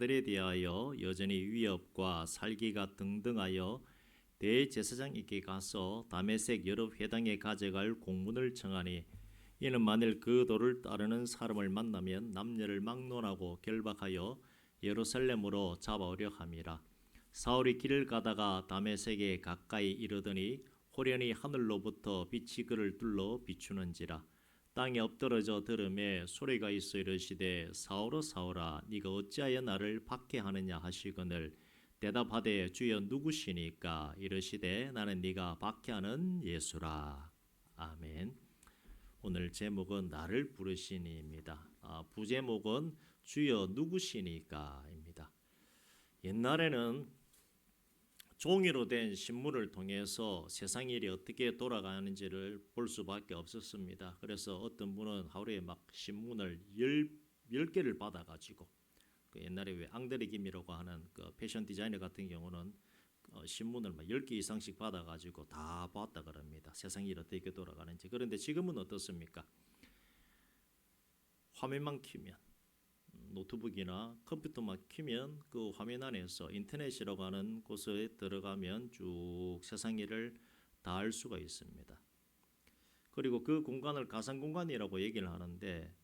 들에 대하여 여전히 위협과 살기가 등등하여 대제사장에게 가서 다메섹 여러 회당에 가져갈 공문을 청하니 이는 만일 그 도를 따르는 사람을 만나면 남녀를 막론하고 결박하여 예루살렘으로 잡아오려 함이라. 사울이 길을 가다가 다메섹에 가까이 이르더니 호련히 하늘로부터 빛이 그를 둘러 비추는지라. 땅에 엎드러져 들음에 소리가 있어 이르시되 사울아 사울아 네가 어찌하여 나를 박해하느냐 하시거늘 대답하되 주여 누구시니까 이르시되 나는 네가 박해하는 예수라. 아멘. 오늘 제목은 나를 부르시니입니다. 부제목은 주여 누구시니까입니다. 옛날에는 종이로 된 신문을 통해서 세상 일이 어떻게 돌아가는지를 볼 수밖에 없었습니다. 그래서 어떤 분은 하루에 막 신문을 10개를 받아가지고 그 옛날에 왜 앙드레 김이라고 하는 그 패션 디자이너 같은 경우는 신문을 막 10개 이상씩 받아가지고 다 봤다 그럽니다. 세상 일이 어떻게 돌아가는지. 그런데 지금은 어떻습니까? 화면만 켜면 노트북이나 컴퓨터만 켜면 그 화면 안에서 인터넷이라고 하는 곳에 들어가면 쭉 세상 일을 다 알 수가 있습니다. 그리고 그 공간을 가상 공간이라고 얘기를 하는데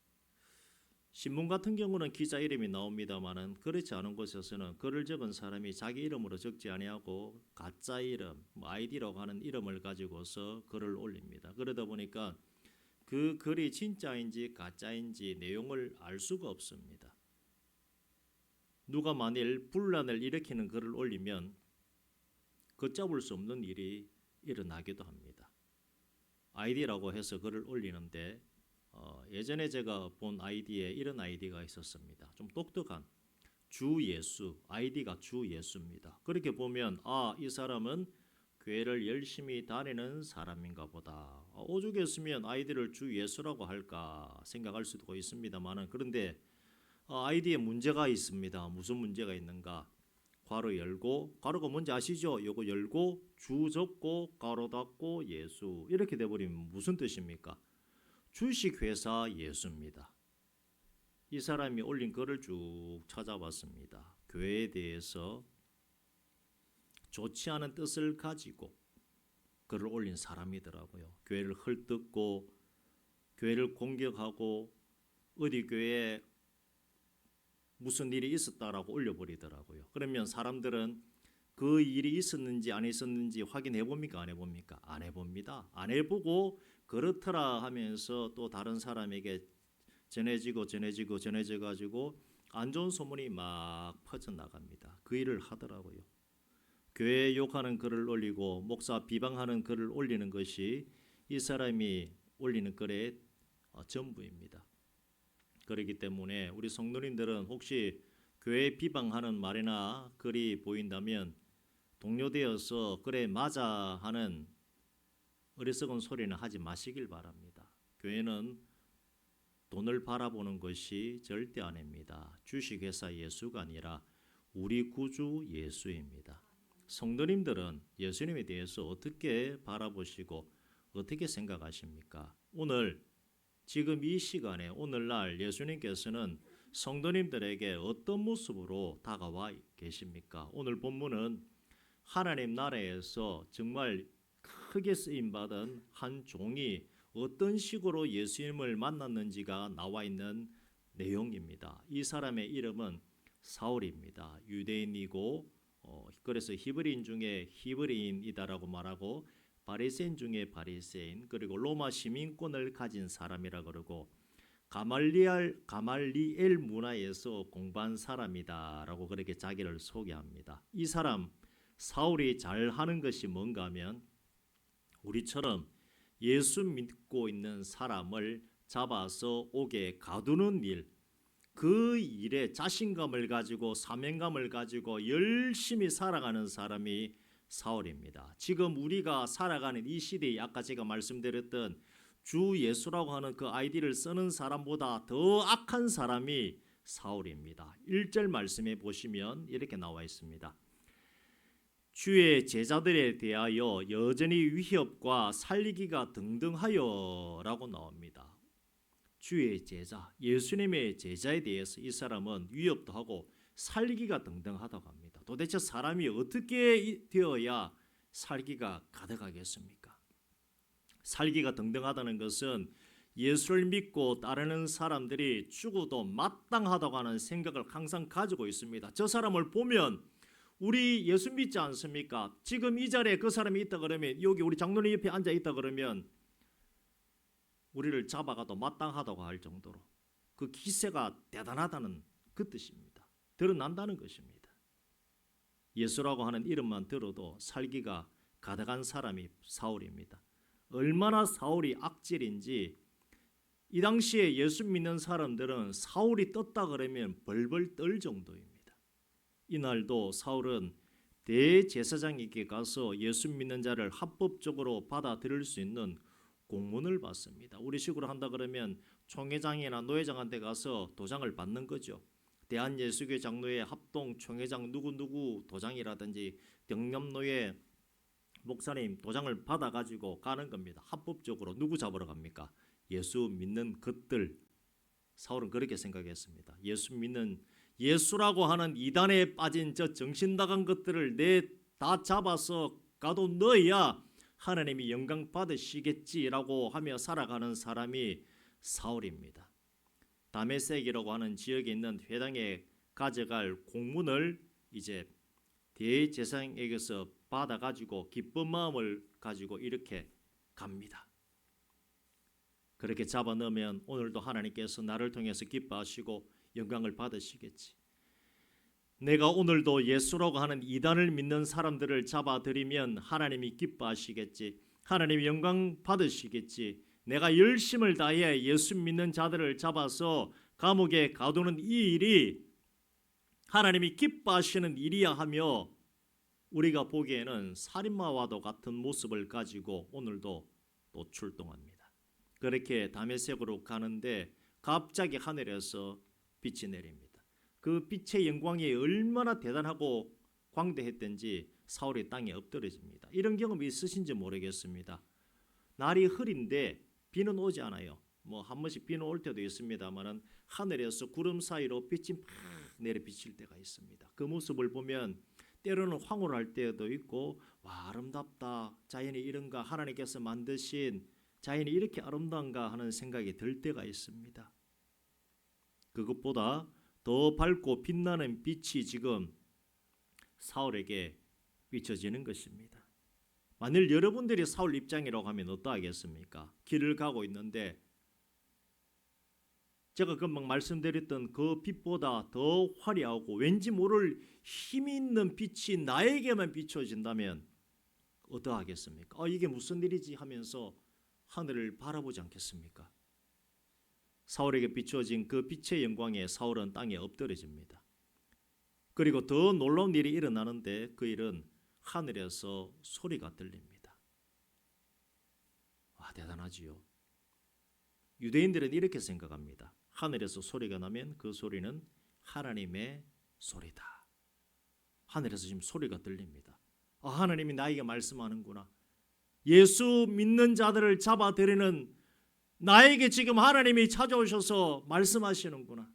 신문 같은 경우는 기자 이름이 나옵니다만은 그렇지 않은 곳에서는 글을 적은 사람이 자기 이름으로 적지 아니하고 가짜 이름, 아이디라고 하는 이름을 가지고서 글을 올립니다. 그러다 보니까 그 글이 진짜인지 가짜인지 내용을 알 수가 없습니다. 누가 만일 분란을 일으키는 글을 올리면 걷잡을 수 없는 일이 일어나기도 합니다. 아이디라고 해서 글을 올리는데 예전에 제가 본 아이디에 이런 아이디가 있었습니다. 좀 똑똑한 주 예수, 아이디가 주 예수입니다. 그렇게 보면 이 사람은 교회를 열심히 다니는 사람인가 보다. 오죽했으면 아이디를 주 예수라고 할까 생각할 수도 있습니다만은 그런데 아이디에 문제가 있습니다. 무슨 문제가 있는가? 괄호 열고 괄호가 뭔지 아시죠? 요거 열고 주 접고 괄호 닫고 예수 이렇게 돼버리면 무슨 뜻입니까? 주식회사 예수입니다. 이 사람이 올린 글을 쭉 찾아봤습니다. 교회에 대해서 좋지 않은 뜻을 가지고 글을 올린 사람이더라고요. 교회를 헐뜯고 교회를 공격하고 어디 교회에 무슨 일이 있었다라고 올려버리더라고요. 그러면 사람들은 그 일이 있었는지 안 있었는지 확인해 봅니까? 안 해봅니까? 안 해봅니다. 안 해보고 그렇더라 하면서 또 다른 사람에게 전해져 가지고 안 좋은 소문이 막 퍼져나갑니다. 그 일을 하더라고요. 교회 욕하는 글을 올리고 목사 비방하는 글을 올리는 것이 이 사람이 올리는 글의 전부입니다. 그렇기 때문에 우리 성도님들은 혹시 교회 비방하는 말이나 글이 보인다면 동료되어서 그래 맞아 하는 어리석은 소리는 하지 마시길 바랍니다. 교회는 돈을 바라보는 것이 절대 아닙니다. 주식회사 예수가 아니라 우리 구주 예수입니다. 성도님들은 예수님에 대해서 어떻게 바라보시고 어떻게 생각하십니까? 오늘 지금 이 시간에 오늘날 예수님께서는 성도님들에게 어떤 모습으로 다가와 계십니까? 오늘 본문은 하나님 나라에서 정말 크게 쓰임받은 한 종이 어떤 식으로 예수님을 만났는지가 나와 있는 내용입니다. 이 사람의 이름은 사울입니다. 유대인이고 그래서 히브리인 중에 히브리인이다라고 말하고 바리새인 중에 바리새인 그리고 로마 시민권을 가진 사람이라 그러고 가말리엘 문화에서 공부한 사람이다라고 그렇게 자기를 소개합니다. 이 사람 사울이 잘하는 것이 뭔가 하면 우리처럼 예수 믿고 있는 사람을 잡아서 옥에 가두는 일, 그 일에 자신감을 가지고 사명감을 가지고 열심히 살아가는 사람이 사울입니다. 지금 우리가 살아가는 이 시대에 아까 제가 말씀드렸던 주 예수라고 하는 그 아이디를 쓰는 사람보다 더 악한 사람이 사울입니다. 1절 말씀에 보시면 이렇게 나와 있습니다. 주의 제자들에 대하여 여전히 위협과 살리기가 등등하여 라고 나옵니다. 주의 제자, 예수님의 제자에 대해서 이 사람은 위협도 하고 살기가 등등하다고 합니다. 도대체 사람이 어떻게 되어야 살기가 가득하겠습니까? 살기가 등등하다는 것은 예수를 믿고 따르는 사람들이 죽어도 마땅하다고 하는 생각을 항상 가지고 있습니다. 저 사람을 보면 우리 예수 믿지 않습니까? 지금 이 자리에 그 사람이 있다 그러면, 여기 우리 장로님 옆에 앉아 있다 그러면 우리를 잡아가도 마땅하다고 할 정도로 그 기세가 대단하다는 그 뜻입니다. 드러난다는 것입니다. 예수라고 하는 이름만 들어도 살기가 가득한 사람이 사울입니다. 얼마나 사울이 악질인지 이 당시에 예수 믿는 사람들은 사울이 떴다 그러면 벌벌 떨 정도입니다. 이날도 사울은 대제사장에게 가서 예수 믿는 자를 합법적으로 받아들일 수 있는 공문을 받습니다. 우리식으로 한다 그러면 총회장이나 노회장한테 가서 도장을 받는 거죠. 대한예수교 장로회 합동 총회장 누구누구 도장이라든지 영념노회 목사님 도장을 받아가지고 가는 겁니다. 합법적으로. 누구 잡으러 갑니까? 예수 믿는 것들. 사울은 그렇게 생각했습니다. 예수 믿는, 예수라고 하는 이단에 빠진 저 정신 나간 것들을 내 다 잡아서 가도 넣어야 하나님이 영광 받으시겠지라고 하며 살아가는 사람이 사울입니다. 다메섹이라고 하는 지역에 있는 회당에 가져갈 공문을 이제 대제사장에게서 받아가지고 기쁜 마음을 가지고 이렇게 갑니다. 그렇게 잡아 넣으면 오늘도 하나님께서 나를 통해서 기뻐하시고 영광을 받으시겠지. 내가 오늘도 예수라고 하는 이단을 믿는 사람들을 잡아들이면 하나님이 기뻐하시겠지. 하나님이 영광 받으시겠지. 내가 열심을 다해 예수 믿는 자들을 잡아서 감옥에 가두는 이 일이 하나님이 기뻐하시는 일이야 하며 우리가 보기에는 살인마와도 같은 모습을 가지고 오늘도 또 출동합니다. 그렇게 다메섹으로 가는데 갑자기 하늘에서 빛이 내립니다. 그 빛의 영광이 얼마나 대단하고 광대했던지 사울이 땅에 엎드러집니다. 이런 경험이 있으신지 모르겠습니다. 날이 흐린데 비는 오지 않아요. 뭐 한 번씩 비는 올 때도 있습니다만은 하늘에서 구름 사이로 빛이 막 내려 비칠 때가 있습니다. 그 모습을 보면 때로는 황홀할 때도 있고, 와 아름답다, 자연이 이런가, 하나님께서 만드신 자연이 이렇게 아름다운가 하는 생각이 들 때가 있습니다. 그것보다 더 밝고 빛나는 빛이 지금 사울에게 비춰지는 것입니다. 만일 여러분들이 사울 입장이라고 하면 어떠하겠습니까? 길을 가고 있는데 제가 금방 말씀드렸던 그 빛보다 더 화려하고 왠지 모를 힘 있는 빛이 나에게만 비춰진다면 어떠하겠습니까? 이게 무슨 일이지 하면서 하늘을 바라보지 않겠습니까? 사울에게 비춰진 그 빛의 영광에 사울은 땅에 엎드려집니다. 그리고 더 놀라운 일이 일어나는데 그 일은 하늘에서 소리가 들립니다. 와, 대단하지요. 유대인들은 이렇게 생각합니다. 하늘에서 소리가 나면 그 소리는 하나님의 소리다. 하늘에서 지금 소리가 들립니다. 하나님이 나에게 말씀하는구나. 예수 믿는 자들을 잡아들이는 나에게 지금 하나님이 찾아오셔서 말씀하시는구나.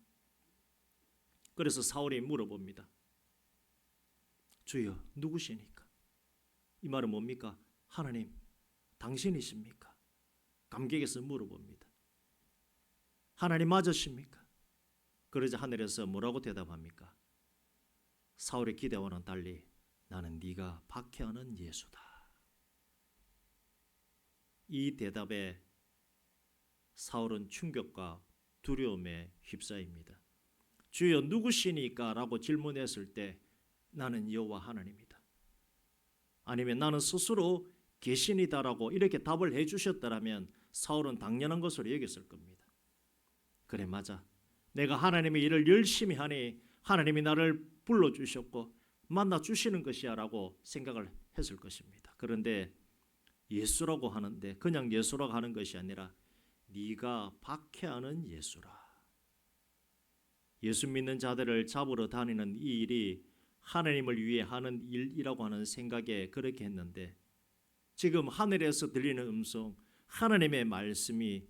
그래서 사울이 물어봅니다. 주여, 누구시니까? 이 말은 뭡니까? 하나님, 당신이십니까? 감격해서 물어봅니다. 하나님 맞으십니까? 그러자 하늘에서 뭐라고 대답합니까? 사울의 기대와는 달리 나는 네가 박해하는 예수다. 이 대답에 사울은 충격과 두려움에 휩싸입니다. 주여 누구시니까? 라고 질문했을 때 나는 여호와 하나님이다. 아니면 나는 스스로 계신이다라고 이렇게 답을 해주셨더라면 사울은 당연한 것으로 여겼을 겁니다. 그래, 맞아. 내가 하나님의 일을 열심히 하니 하나님이 나를 불러주셨고 만나주시는 것이야 라고 생각을 했을 것입니다. 그런데 예수라고 하는데 그냥 예수라고 하는 것이 아니라 네가 박해하는 예수라. 예수 믿는 자들을 잡으러 다니는 이 일이 하나님을 위해 하는 일이라고 하는 생각에 그렇게 했는데 지금 하늘에서 들리는 음성, 하나님의 말씀이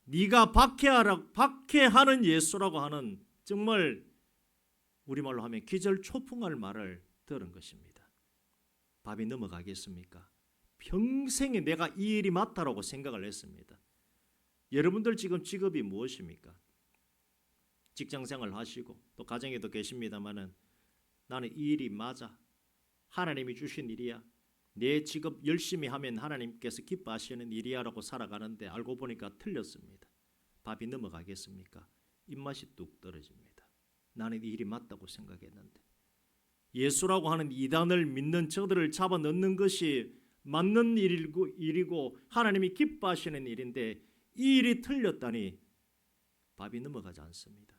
네가 박해하는 예수라고 하는 정말 우리말로 하면 기절초풍할 말을 들은 것입니다. 밥이 넘어가겠습니까? 평생에 내가 이 일이 맞다라고 생각을 했습니다. 여러분들 지금 직업이 무엇입니까? 직장생활 하시고 또 가정에도 계십니다마는 나는 이 일이 맞아. 하나님이 주신 일이야. 내 직업 열심히 하면 하나님께서 기뻐하시는 일이야 라고 살아가는데 알고 보니까 틀렸습니다. 밥이 넘어가겠습니까? 입맛이 뚝 떨어집니다. 나는 이 일이 맞다고 생각했는데 예수라고 하는 이단을 믿는 저들을 잡아넣는 것이 맞는 일이고 하나님이 기뻐하시는 일인데 이 일이 틀렸다니 밥이 넘어가지 않습니다.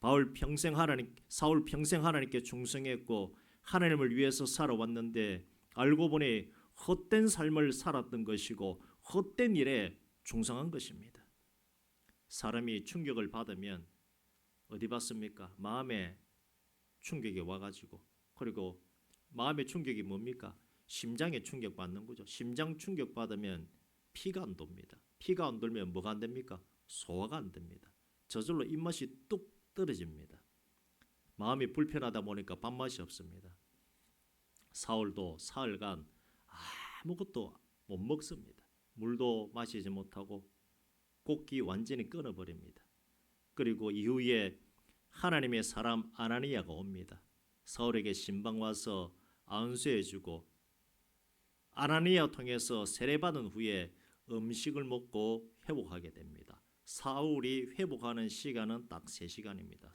사울 평생 하나님께 충성했고 하나님을 위해서 살아왔는데 알고 보니 헛된 삶을 살았던 것이고 헛된 일에 충성한 것입니다. 사람이 충격을 받으면 어디 받습니까? 마음에 충격이 와가지고 그리고 마음의 충격이 뭡니까? 심장에 충격 받는 거죠. 심장 충격 받으면 피가 안 돕니다. 피가 안 돌면 뭐가 안 됩니까? 소화가 안 됩니다. 저절로 입맛이 뚝 떨어집니다. 마음이 불편하다 보니까 밥맛이 없습니다. 사울도 사흘간 아무것도 못 먹습니다. 물도 마시지 못하고 곡기 완전히 끊어버립니다. 그리고 이후에 하나님의 사람 아나니아가 옵니다. 사울에게 신방 와서 안수해주고 아나니아 통해서 세례받은 후에 음식을 먹고 회복하게 됩니다. 사울이 회복하는 시간은 딱 3시간입니다.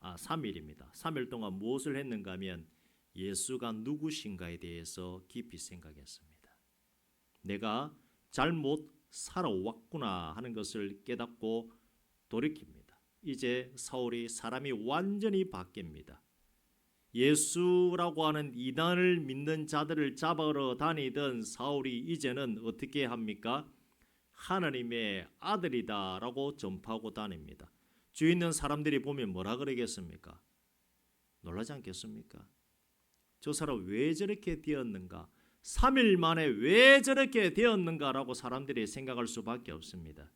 3일입니다. 3일 동안 무엇을 했는가 하면 예수가 누구신가에 대해서 깊이 생각했습니다. 내가 잘못 살아왔구나 하는 것을 깨닫고 돌이킵니다. 이제 사울이 사람이 완전히 바뀝니다. 예수라고 하는 이단을 믿는 자들을 잡으러 다니던 사울이 이제는 어떻게 합니까? 하나님의 아들이다라고 전파하고 다닙니다. 주위 있는 사람들이 보면 뭐라 그러겠습니까? 놀라지 않겠습니까? 저 사람 왜 저렇게 되었는가? 3일 만에 왜 저렇게 되었는가라고 사람들이 생각할 수밖에 없습니다.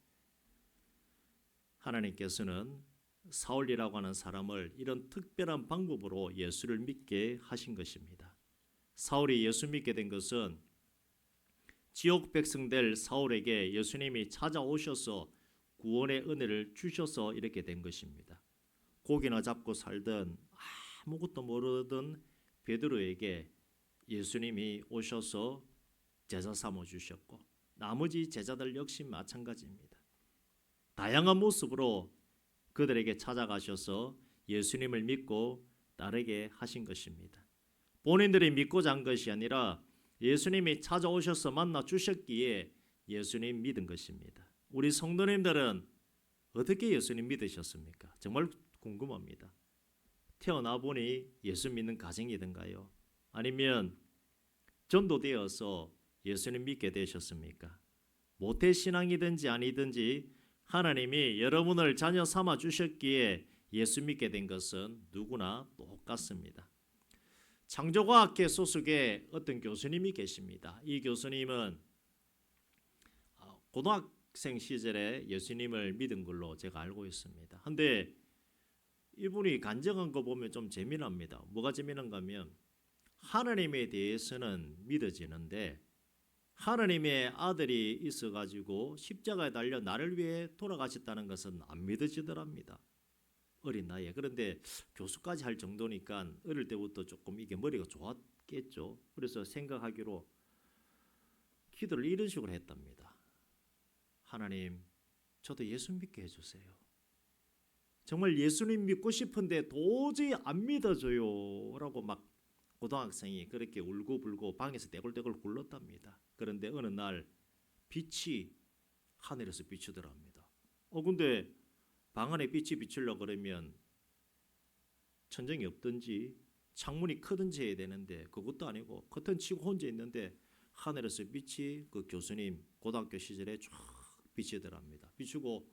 하나님께서는 사울이라고 하는 사람을 이런 특별한 방법으로 예수를 믿게 하신 것입니다. 사울이 예수 믿게 된 것은 지옥 백성될 사울에게 예수님이 찾아오셔서 구원의 은혜를 주셔서 이렇게 된 것입니다. 고기나 잡고 살던 아무것도 모르던 베드로에게 예수님이 오셔서 제자 삼아 주셨고 나머지 제자들 역시 마찬가지입니다. 다양한 모습으로 그들에게 찾아가셔서 예수님을 믿고 따르게 하신 것입니다. 본인들이 믿고자 한 것이 아니라 예수님이 찾아오셔서 만나 주셨기에 예수님 믿은 것입니다. 우리 성도님들은 어떻게 예수님 믿으셨습니까? 정말 궁금합니다. 태어나 보니 예수 믿는 가정이든가요? 아니면 전도되어서 예수님 믿게 되셨습니까? 모태신앙이든지 아니든지 하나님이 여러분을 자녀 삼아 주셨기에 예수 믿게 된 것은 누구나 똑같습니다. 창조과학회 소속의 어떤 교수님이 계십니다. 이 교수님은 고등학생 시절에 예수님을 믿은 걸로 제가 알고 있습니다. 근데 이분이 간증한 거 보면 좀 재미납니다. 뭐가 재미난가 하면 하나님에 대해서는 믿어지는데 하나님의 아들이 있어가지고 십자가에 달려 나를 위해 돌아가셨다는 것은 안 믿어지더랍니다. 어린 나이에. 그런데 교수까지 할 정도니까 어릴 때부터 조금 이게 머리가 좋았겠죠. 그래서 생각하기로 기도를 이런 식으로 했답니다. 하나님, 저도 예수 믿게 해주세요. 정말 예수님 믿고 싶은데 도저히 안 믿어줘요 라고 막 고등학생이 그렇게 울고불고 방에서 떼굴떼굴 굴렀답니다. 그런데 어느 날 빛이 하늘에서 비추더랍니다. 근데 방 안에 빛이 비추려고 그러면 천정이 없든지 창문이 크든지 해야 되는데 그것도 아니고 커튼 치고 혼자 있는데 하늘에서 빛이 그 교수님 고등학교 시절에 쫙 비치더랍니다. 비추고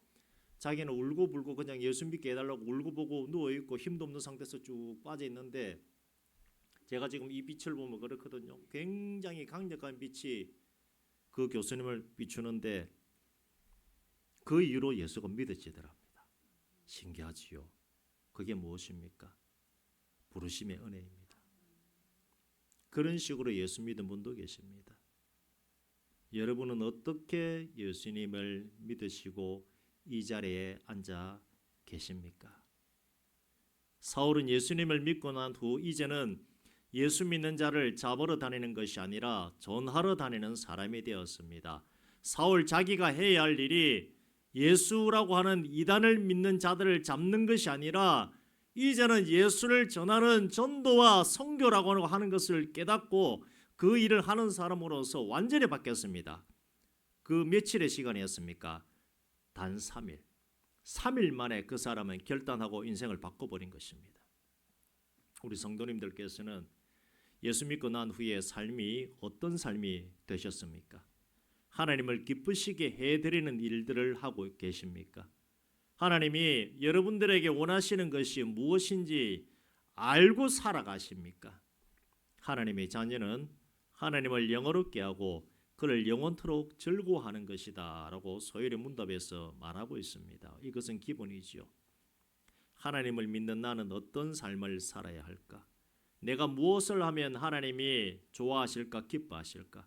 자기는 울고불고 그냥 예수 믿게 해달라고 울고보고 누워있고 힘도 없는 상태에서 쭉 빠져있는데 제가 지금 이 빛을 보면 그렇거든요. 굉장히 강력한 빛이 그 교수님을 비추는데 그 이후로 예수가 믿어지더랍니다. 신기하지요. 그게 무엇입니까? 부르심의 은혜입니다. 그런 식으로 예수 믿은 분도 계십니다. 여러분은 어떻게 예수님을 믿으시고 이 자리에 앉아 계십니까? 사울은 예수님을 믿고 난 후 이제는 예수 믿는 자를 잡으러 다니는 것이 아니라 전하러 다니는 사람이 되었습니다. 사울 자기가 해야 할 일이 예수라고 하는 이단을 믿는 자들을 잡는 것이 아니라 이제는 예수를 전하는 전도와 선교라고 하는 것을 깨닫고 그 일을 하는 사람으로서 완전히 바뀌었습니다. 그 며칠의 시간이었습니까? 단 3일. 3일 만에 그 사람은 결단하고 인생을 바꿔버린 것입니다. 우리 성도님들께서는 예수 믿고 난 후에 삶이 어떤 삶이 되셨습니까? 하나님을 기쁘시게 해드리는 일들을 하고 계십니까? 하나님이 여러분들에게 원하시는 것이 무엇인지 알고 살아가십니까? 하나님의 자녀는 하나님을 영어롭게 하고 그를 영원토록 즐거워하는 것이다 라고 소열의 문답에서 말하고 있습니다. 이것은 기본이지요. 하나님을 믿는 나는 어떤 삶을 살아야 할까? 내가 무엇을 하면 하나님이 좋아하실까 기뻐하실까?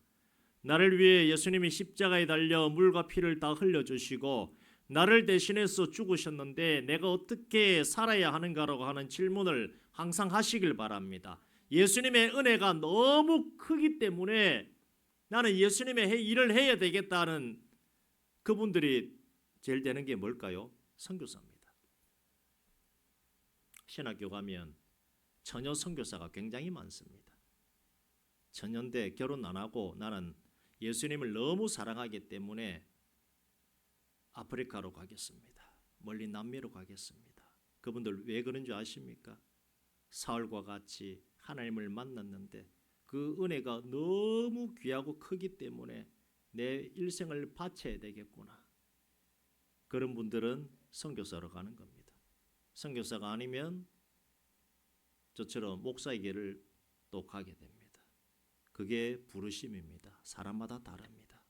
나를 위해 예수님이 십자가에 달려 물과 피를 다 흘려주시고 나를 대신해서 죽으셨는데 내가 어떻게 살아야 하는가라고 하는 질문을 항상 하시길 바랍니다. 예수님의 은혜가 너무 크기 때문에 나는 예수님의 일을 해야 되겠다는 그분들이 제일 되는 게 뭘까요? 선교사입니다. 신학교 가면 처녀 선교사가 굉장히 많습니다. 처녀인데 결혼 안 하고 나는 예수님을 너무 사랑하기 때문에 아프리카로 가겠습니다. 멀리 남미로 가겠습니다. 그분들 왜 그런 줄 아십니까? 사울과 같이 하나님을 만났는데 그 은혜가 너무 귀하고 크기 때문에 내 일생을 바쳐야 되겠구나. 그런 분들은 선교사로 가는 겁니다. 선교사가 아니면 저처럼 목사의 길을 또 가게 됩니다. 그게 부르심입니다. 사람마다 다릅니다.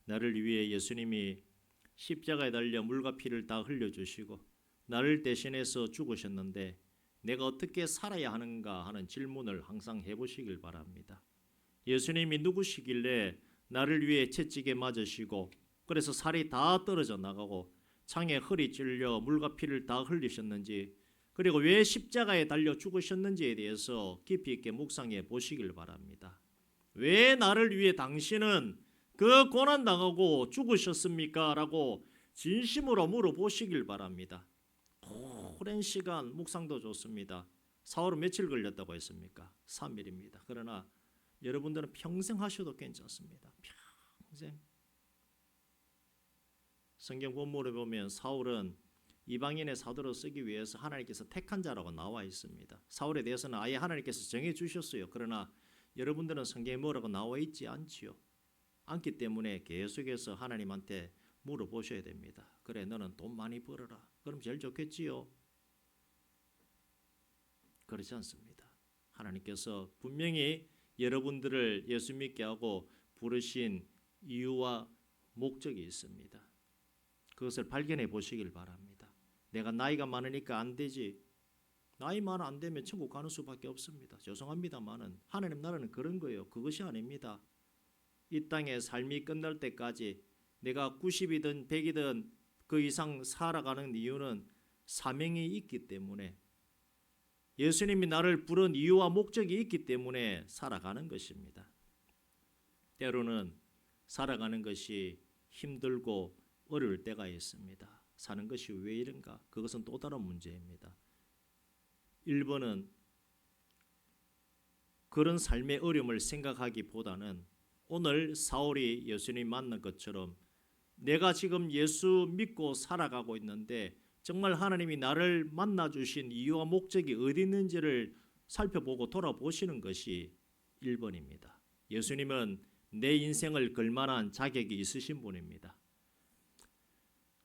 나를 위해 예수님이 십자가에 달려 물과 피를 다 흘려주시고 나를 대신해서 죽으셨는데 내가 어떻게 살아야 하는가 하는 질문을 항상 해보시길 바랍니다. 예수님이 누구시길래 나를 위해 채찍에 맞으시고 그래서 살이 다 떨어져 나가고 창에 흙이 찔려 물과 피를 다 흘리셨는지 그리고 왜 십자가에 달려 죽으셨는지에 대해서 깊이 있게 묵상해 보시길 바랍니다. 왜 나를 위해 당신은 그 고난당하고 죽으셨습니까? 라고 진심으로 물어보시길 바랍니다. 오랜 시간 묵상도 좋습니다. 사울은 며칠 걸렸다고 했습니까? 3일입니다. 그러나 여러분들은 평생 하셔도 괜찮습니다. 평생. 성경 본문을 보면 사울은 이방인의 사도로 쓰기 위해서 하나님께서 택한 자라고 나와 있습니다. 사울에 대해서는 아예 하나님께서 정해 주셨어요. 그러나 여러분들은 성경에 뭐라고 나와 있지 않지요. 않기 때문에 계속해서 하나님한테 물어보셔야 됩니다. 그래 너는 돈 많이 벌어라. 그럼 제일 좋겠지요. 그렇지 않습니다. 하나님께서 분명히 여러분들을 예수 믿게 하고 부르신 이유와 목적이 있습니다. 그것을 발견해 보시길 바랍니다. 내가 나이가 많으니까 안 되지. 나이 많아 안 되면 천국 가는 수밖에 없습니다. 죄송합니다만은 하나님 나라는 그런 거예요. 그것이 아닙니다. 이 땅의 삶이 끝날 때까지 내가 90이든 100이든 그 이상 살아가는 이유는 사명이 있기 때문에 예수님이 나를 부른 이유와 목적이 있기 때문에 살아가는 것입니다. 때로는 살아가는 것이 힘들고 어려울 때가 있습니다. 사는 것이 왜 이런가? 그것은 또 다른 문제입니다. 1번은 그런 삶의 어려움을 생각하기보다는 오늘 사울이 예수님 만난 것처럼 내가 지금 예수 믿고 살아가고 있는데 정말 하나님이 나를 만나주신 이유와 목적이 어디 있는지를 살펴보고 돌아보시는 것이 1번입니다. 예수님은 내 인생을 걸만한 자격이 있으신 분입니다.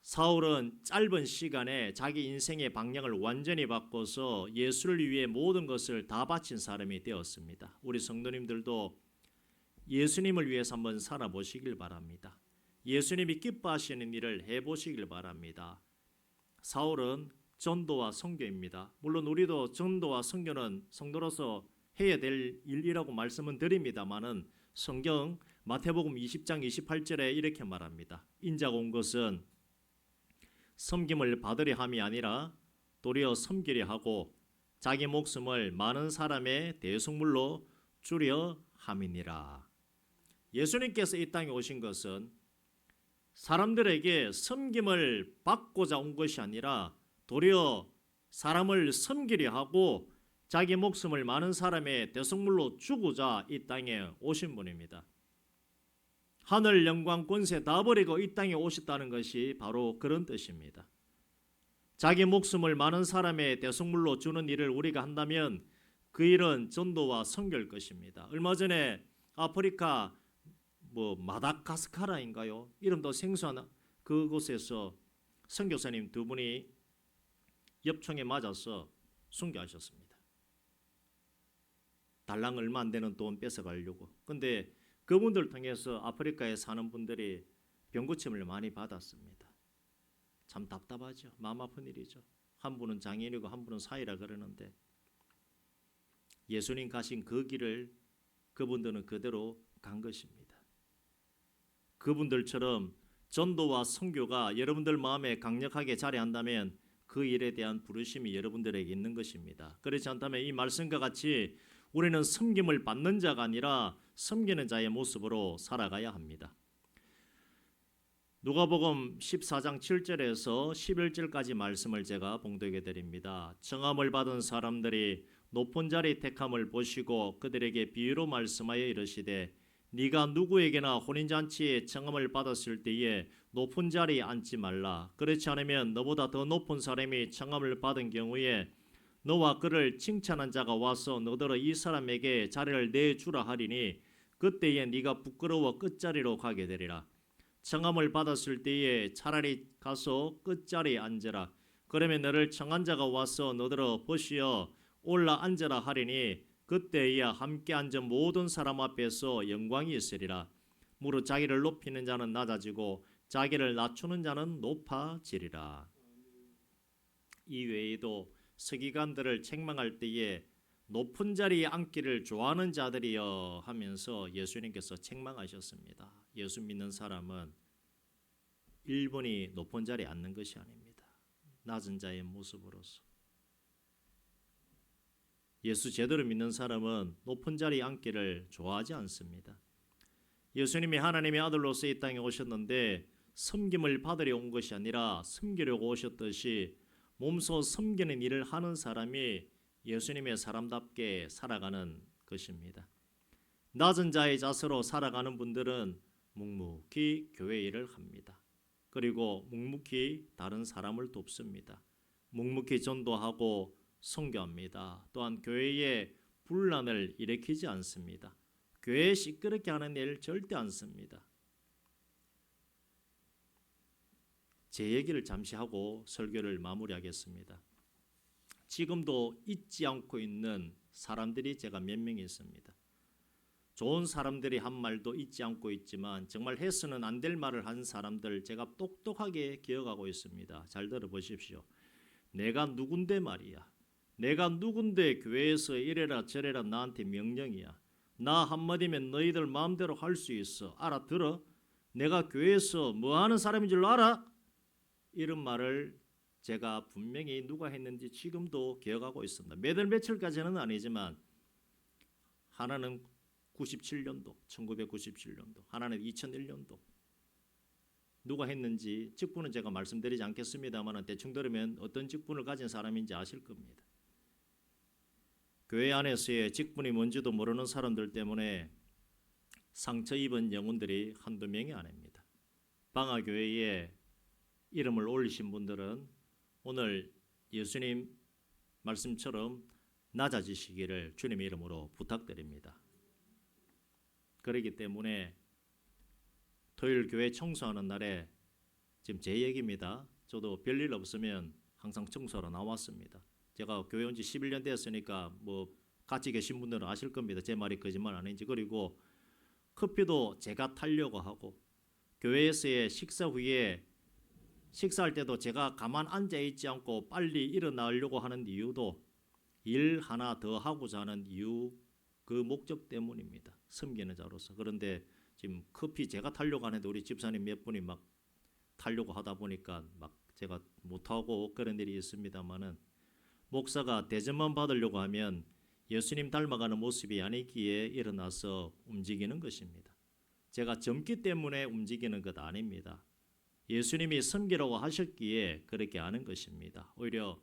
사울은 짧은 시간에 자기 인생의 방향을 완전히 바꿔서 예수를 위해 모든 것을 다 바친 사람이 되었습니다. 우리 성도님들도 예수님을 위해서 한번 살아보시길 바랍니다. 예수님이 기뻐하시는 일을 해보시길 바랍니다. 4월은 전도와 선교입니다. 물론 우리도 전도와 선교는 성도로서 해야 될 일이라고 말씀은 드립니다만은 성경 마태복음 20장 28절에 이렇게 말합니다. 인자가 온 것은 섬김을 받으려 함이 아니라 도리어 섬기려 하고 자기 목숨을 많은 사람의 대속물로 주려 함이니라. 예수님께서 이 땅에 오신 것은 사람들에게 섬김을 받고자 온 것이 아니라 도리어 사람을 섬기려 하고 자기 목숨을 많은 사람의 대속물로 주고자 이 땅에 오신 분입니다. 하늘 영광 권세 다 버리고 이 땅에 오셨다는 것이 바로 그런 뜻입니다. 자기 목숨을 많은 사람의 대속물로 주는 일을 우리가 한다면 그 일은 전도와 선교일 것입니다. 얼마 전에 아프리카 마다가스카라인가요? 이름도 생소한 그곳에서 선교사님 두 분이 엽총에 맞아서 순교하셨습니다. 달랑 얼마 안 되는 돈 뺏어가려고. 근데 그분들 통해서 아프리카에 사는 분들이 병고침을 많이 받았습니다. 참 답답하죠. 마음 아픈 일이죠. 한 분은 장인이고 한 분은 사이라 그러는데 예수님 가신 그 길을 그분들은 그대로 간 것입니다. 그분들처럼 전도와 선교가 여러분들 마음에 강력하게 자리한다면 그 일에 대한 부르심이 여러분들에게 있는 것입니다. 그렇지 않다면 이 말씀과 같이 우리는 섬김을 받는 자가 아니라 섬기는 자의 모습으로 살아가야 합니다. 누가복음 14장 7절에서 11절까지 말씀을 제가 봉독해 드립니다. 청함을 받은 사람들이 높은 자리 택함을 보시고 그들에게 비유로 말씀하여 이르시되 네가 누구에게나 혼인잔치에 청함을 받았을 때에 높은 자리에 앉지 말라. 그렇지 않으면 너보다 더 높은 사람이 청함을 받은 경우에 너와 그를 칭찬한 자가 와서 너더러 이 사람에게 자리를 내주라 하리니 그때에 네가 부끄러워 끝자리로 가게 되리라. 청함을 받았을 때에 차라리 가서 끝자리에 앉으라. 그러면 너를 청한 자가 와서 너더러 보시어 올라 앉으라 하리니 그때에야 함께 앉은 모든 사람 앞에서 영광이 있으리라. 무릇 자기를 높이는 자는 낮아지고 자기를 낮추는 자는 높아지리라. 이 외에도 서기관들을 책망할 때에 높은 자리에 앉기를 좋아하는 자들이여 하면서 예수님께서 책망하셨습니다. 예수 믿는 사람은 1번이 높은 자리에 앉는 것이 아닙니다. 낮은 자의 모습으로서. 예수 제대로 믿는 사람은 높은 자리에 앉기를 좋아하지 않습니다. 예수님이 하나님의 아들로서 이 땅에 오셨는데 섬김을 받으려 온 것이 아니라 섬기려고 오셨듯이 몸소 섬기는 일을 하는 사람이 예수님의 사람답게 살아가는 것입니다. 낮은 자의 자세로 살아가는 분들은 묵묵히 교회 일을 합니다. 그리고 묵묵히 다른 사람을 돕습니다. 묵묵히 전도하고 선교합니다. 또한 교회에 분란을 일으키지 않습니다. 교회 시끄럽게 하는 일 절대 안 씁니다. 제 얘기를 잠시 하고 설교를 마무리하겠습니다. 지금도 잊지 않고 있는 사람들이 제가 몇 명 있습니다. 좋은 사람들이 한 말도 잊지 않고 있지만 정말 해서는 안 될 말을 한 사람들 제가 똑똑하게 기억하고 있습니다. 잘 들어보십시오. 내가 누군데 말이야. 내가 누군데 교회에서 이래라 저래라 나한테 명령이야. 나 한마디면 너희들 마음대로 할 수 있어. 알아들어? 내가 교회에서 뭐 하는 사람인 줄 알아? 이런 말을 제가 분명히 누가 했는지 지금도 기억하고 있습니다. 몇월 며칠까지는 아니지만 하나는 97년도, 1997년도, 하나는 2001년도 누가 했는지 직분은 제가 말씀드리지 않겠습니다만 대충 들으면 어떤 직분을 가진 사람인지 아실 겁니다. 교회 안에서의 직분이 뭔지도 모르는 사람들 때문에 상처 입은 영혼들이 한두 명이 아닙니다. 방화교회에 이름을 올리신 분들은 오늘 예수님 말씀처럼 낮아지시기를 주님의 이름으로 부탁드립니다. 그렇기 때문에 토요일 교회 청소하는 날에 지금 제 얘기입니다. 저도 별일 없으면 항상 청소하러 나왔습니다. 제가 교회 온 지 11년 되었으니까 뭐 같이 계신 분들은 아실 겁니다. 제 말이 거짓말 아닌지. 그리고 커피도 제가 타려고 하고 교회에서의 식사 후에 식사할 때도 제가 가만 앉아 있지 않고 빨리 일어나려고 하는 이유도 일 하나 더 하고자 하는 이유, 그 목적 때문입니다. 섬기는 자로서. 그런데 지금 커피 제가 타려고 하는데 우리 집사님 몇 분이 막 타려고 하다 보니까 막 제가 못하고 그런 일이 있습니다만은, 목사가 대접만 받으려고 하면 예수님 닮아가는 모습이 아니기에 일어나서 움직이는 것입니다. 제가 젊기 때문에 움직이는 것 아닙니다. 예수님이 섬기라고 하셨기에 그렇게 하는 것입니다. 오히려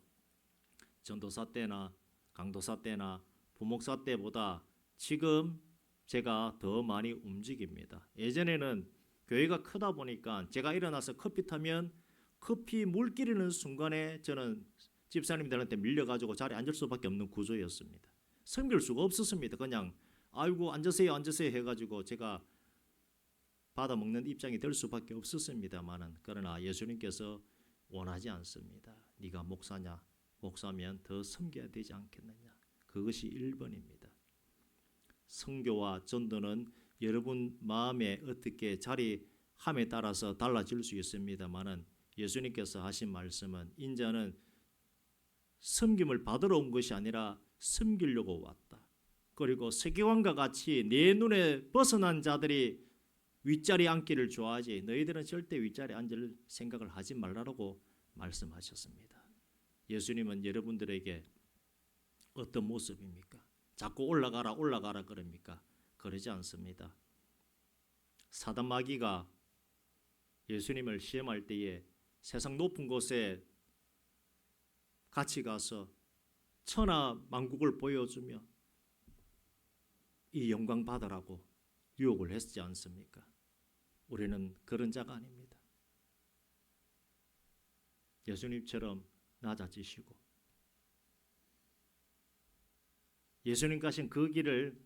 전도사 때나 강도사 때나 부목사 때보다 지금 제가 더 많이 움직입니다. 예전에는 교회가 크다 보니까 제가 일어나서 커피 타면 커피 물 끼리는 순간에 저는 집사님들한테 밀려가지고 자리에 앉을 수밖에 없는 구조였습니다. 섬길 수가 없었습니다. 그냥 아이고 앉으세요 해가지고 제가 받아먹는 입장이 될 수밖에 없었습니다만은, 그러나 예수님께서 원하지 않습니다. 네가 목사냐? 목사면 더 섬겨야 되지 않겠느냐? 그것이 1번입니다. 선교와 전도는 여러분 마음에 어떻게 자리함에 따라서 달라질 수 있습니다만은, 예수님께서 하신 말씀은 인자는 섬김을 받으러 온 것이 아니라 섬기려고 왔다. 그리고 세계관과 같이 내 눈에 벗어난 자들이 윗자리 앉기를 좋아하지 너희들은 절대 윗자리 앉을 생각을 하지 말라고 말씀하셨습니다. 예수님은 여러분들에게 어떤 모습입니까? 자꾸 올라가라 그럽니까? 그러지 않습니다. 사단 마귀가 예수님을 시험할 때에 세상 높은 곳에 같이 가서 천하 만국을 보여주며 이 영광 받으라고 유혹을 했지 않습니까? 우리는 그런 자가 아닙니다. 예수님처럼 낮아지시고 예수님 가신 그 길을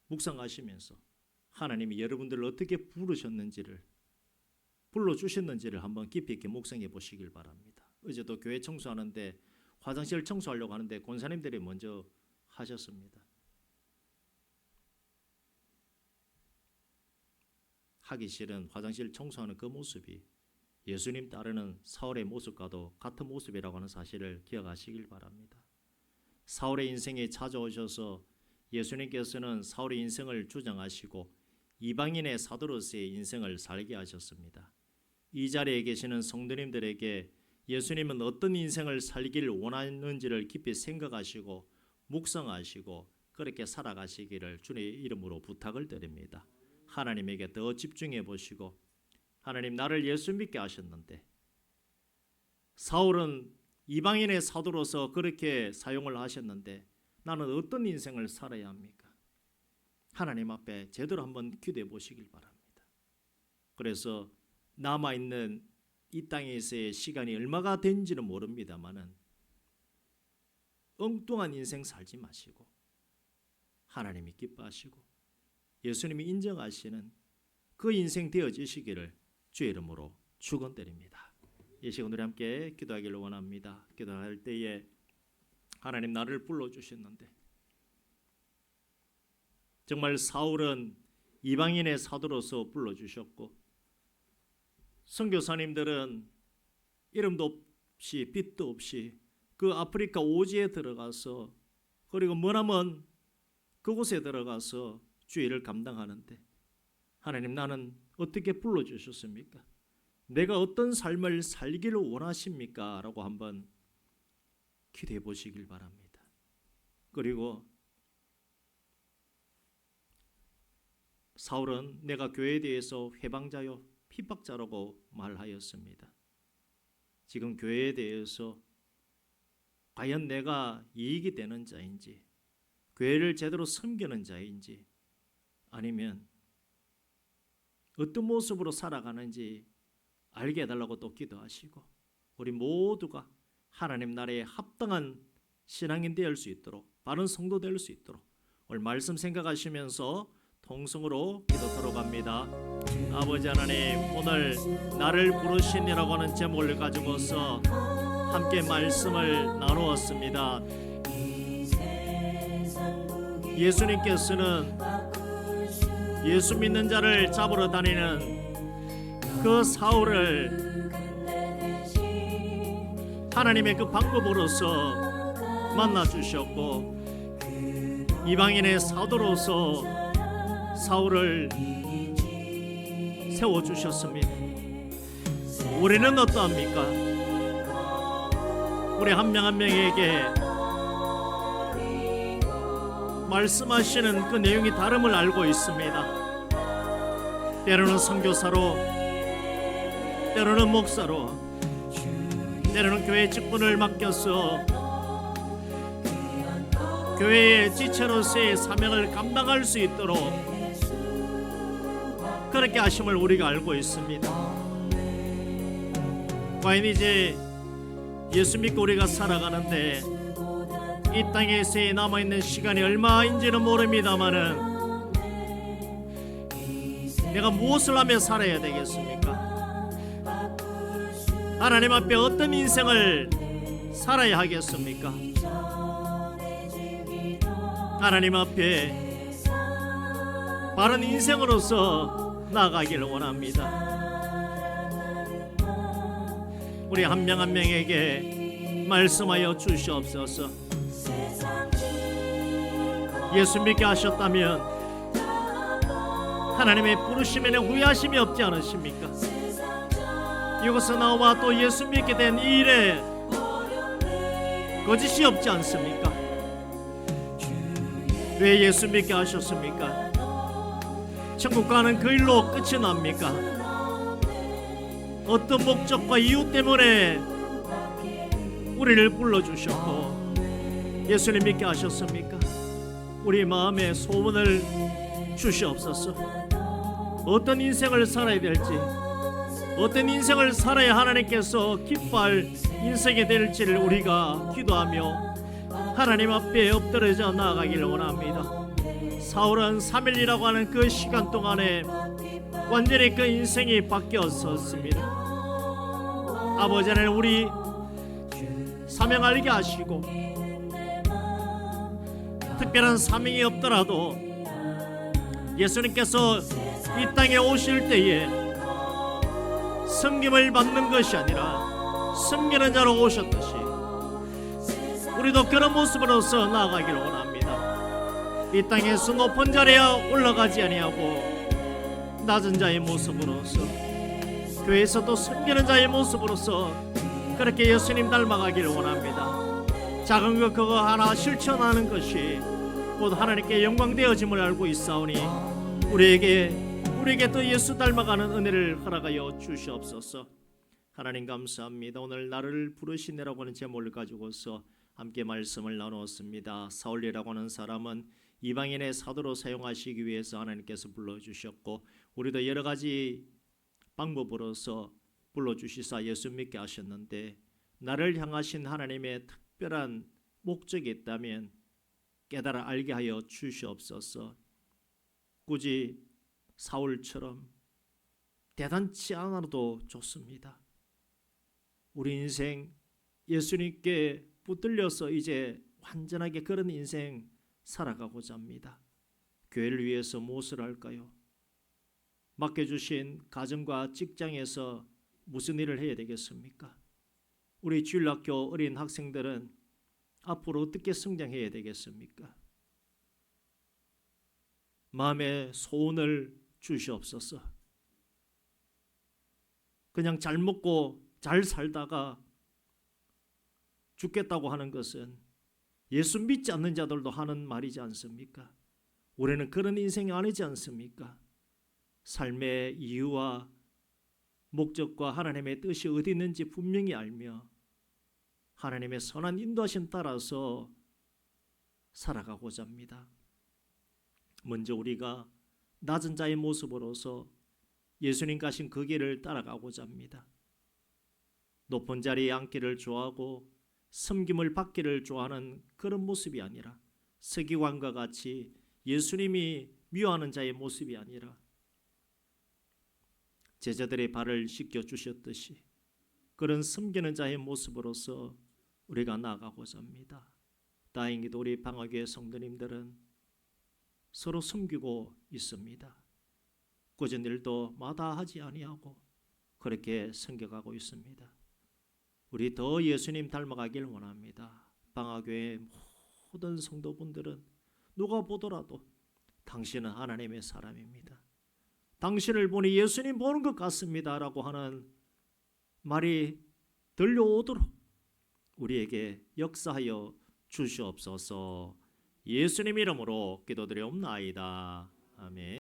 묵상하시면서 하나님이 여러분들을 어떻게 부르셨는지를, 불러주셨는지를 한번 깊이 있게 묵상해 보시길 바랍니다. 어제도 교회 청소하는데 화장실 청소하려고 하는데 권사님들이 먼저 하셨습니다. 하기 싫은 화장실 청소하는 그 모습이 예수님 따르는 사울의 모습과도 같은 모습이라고 하는 사실을 기억하시길 바랍니다. 사울의 인생에 찾아오셔서 예수님께서는 사울의 인생을 주장하시고 이방인의 사도로서의 인생을 살게 하셨습니다. 이 자리에 계시는 성도님들에게 예수님은 어떤 인생을 살기를 원하는지를 깊이 생각하시고 묵상하시고 그렇게 살아가시기를 주님의 이름으로 부탁을 드립니다. 하나님에게 더 집중해 보시고, 하나님 나를 예수 믿게 하셨는데 사울은 이방인의 사도로서 그렇게 사용을 하셨는데 나는 어떤 인생을 살아야 합니까? 하나님 앞에 제대로 한번 기도해 보시길 바랍니다. 그래서 남아있는 이 땅에서의 시간이 얼마가 된지는 모릅니다만은 엉뚱한 인생 살지 마시고 하나님이 기뻐하시고 예수님이 인정하시는 그 인생 되어지시기를 주의 이름으로 축원드립니다. 이 시간 우리 함께 기도하기를 원합니다. 기도할 때에 하나님 나를 불러주셨는데 정말 사울은 이방인의 사도로서 불러주셨고 선교사님들은 이름도 없이 빛도 없이 그 아프리카 오지에 들어가서 그리고 머나먼 그곳에 들어가서 주의 일을 감당하는데 하나님 나는 어떻게 불러주셨습니까? 내가 어떤 삶을 살기를 원하십니까? 라고 한번 기도해 보시길 바랍니다. 그리고 사울은 내가 교회에 대해서 회방자요 핍박자라고 말하였습니다. 지금 교회에 대해서 과연 내가 이익이 되는 자인지 교회를 제대로 섬기는 자인지 아니면 어떤 모습으로 살아가는지 알게 해달라고 또 기도하시고 우리 모두가 하나님 나라에 합당한 신앙인 되어 수 있도록 바른 성도 될 수 있도록 오늘 말씀 생각하시면서 통성으로 기도 들어갑니다. 아버지 하나님 오늘 나를 부르시니라고 하는 제목을 가지고서 함께 말씀을 나누었습니다. 예수님께서는 예수 믿는 자를 잡으러 다니는 그 사울을 하나님의 그 방법으로서 만나 주셨고 이방인의 사도로서 사울을 세워 주셨습니다. 우리는 어떠합니까? 우리 한 명 한 명에게 말씀하시는 그 내용이 다름을 알고 있습니다. 때로는 선교사로, 때로는 목사로, 때로는 교회 직분을 맡겨서 교회의 지체로서의 사명을 감당할 수 있도록 그렇게 하심을 우리가 알고 있습니다. 과연 이제 예수 믿고 우리가 살아가는데 이 땅에서의 남아있는 시간이 얼마인지는 모릅니다마는 내가 무엇을 하며 살아야 되겠습니까? 하나님 앞에 어떤 인생을 살아야 하겠습니까? 하나님 앞에 바른 인생으로서 나아가기를 원합니다. 우리 한 명 한 명에게 말씀하여 주시옵소서. 예수 믿게 하셨다면 하나님의 부르심에는 후회하심이 없지 않으십니까? 이곳에 나와 또 예수 믿게 된 이 일에 거짓이 없지 않습니까? 왜 예수 믿게 하셨습니까? 천국 가는 그 일로 끝이 납니까? 어떤 목적과 이유 때문에 우리를 불러주셨고 예수님 믿게 하셨습니까? 우리 마음에 소원을 주시옵소서. 어떤 인생을 살아야 될지, 어떤 인생을 살아야 하나님께서 기뻐할 인생이 될지를 우리가 기도하며 하나님 앞에 엎드려져 나아가기를 원합니다. 사울은 3일이라고 하는 그 시간 동안에 완전히 그 인생이 바뀌었었습니다. 아버지 하나님, 우리 사명 알게 하시고 특별한 사명이 없더라도 예수님께서 이 땅에 오실 때에 섬김을 받는 것이 아니라 섬기는 자로 오셨듯이 우리도 그런 모습으로서 나아가기를 원합니다. 이 땅에서 높은 자리에 올라가지 아니하고 낮은 자의 모습으로서 교회에서도 섬기는 자의 모습으로서 그렇게 예수님 닮아가기를 원합니다. 작은 것 그거 하나 실천하는 것이 곧 하나님께 영광되어짐을 알고 있사오니 우리에게 또 예수 닮아가는 은혜를 허락하여 주시옵소서. 하나님 감사합니다. 오늘 나를 부르시느라고 하는 제목을 가지고서 함께 말씀을 나누었습니다. 사울이라고 하는 사람은 이방인의 사도로 사용하시기 위해서 하나님께서 불러주셨고 우리도 여러 가지 방법으로서 불러주시사 예수 믿게 하셨는데 나를 향하신 하나님의 특별한 목적이 있다면 깨달아 알게 하여 주시옵소서. 굳이 사울처럼 대단치 않아도 좋습니다. 우리 인생 예수님께 붙들려서 이제 완전하게 그런 인생 살아가고자 합니다. 교회를 위해서 무엇을 할까요? 맡겨주신 가정과 직장에서 무슨 일을 해야 되겠습니까? 우리 주일학교 어린 학생들은 앞으로 어떻게 성장해야 되겠습니까? 마음의 소원을 주시옵소서. 그냥 잘 먹고 잘 살다가 죽겠다고 하는 것은 예수 믿지 않는 자들도 하는 말이지 않습니까? 우리는 그런 인생이 아니지 않습니까? 삶의 이유와 목적과 하나님의 뜻이 어디 있는지 분명히 알며 하나님의 선한 인도하심 따라서 살아가고자 합니다. 먼저 우리가 낮은 자의 모습으로서 예수님 가신 그 길을 따라가고자 합니다. 높은 자리에 앉기를 좋아하고 섬김을 받기를 좋아하는 그런 모습이 아니라 서기관과 같이 예수님이 미워하는 자의 모습이 아니라 제자들의 발을 씻겨 주셨듯이 그런 섬기는 자의 모습으로서 우리가 나아가고자 합니다. 다행히도 우리 방학교회 성도님들은 서로 섬기고 있습니다. 꾸준 일도 마다하지 아니하고 그렇게 섬겨가고 있습니다. 우리 더 예수님 닮아가길 원합니다. 방화교회 모든 성도분들은 누가 보더라도 당신은 하나님의 사람입니다. 당신을 보니 예수님 보는 것 같습니다 라고 하는 말이 들려오도록 우리에게 역사하여 주시옵소서. 예수님 이름으로 기도드리옵나이다. 아멘.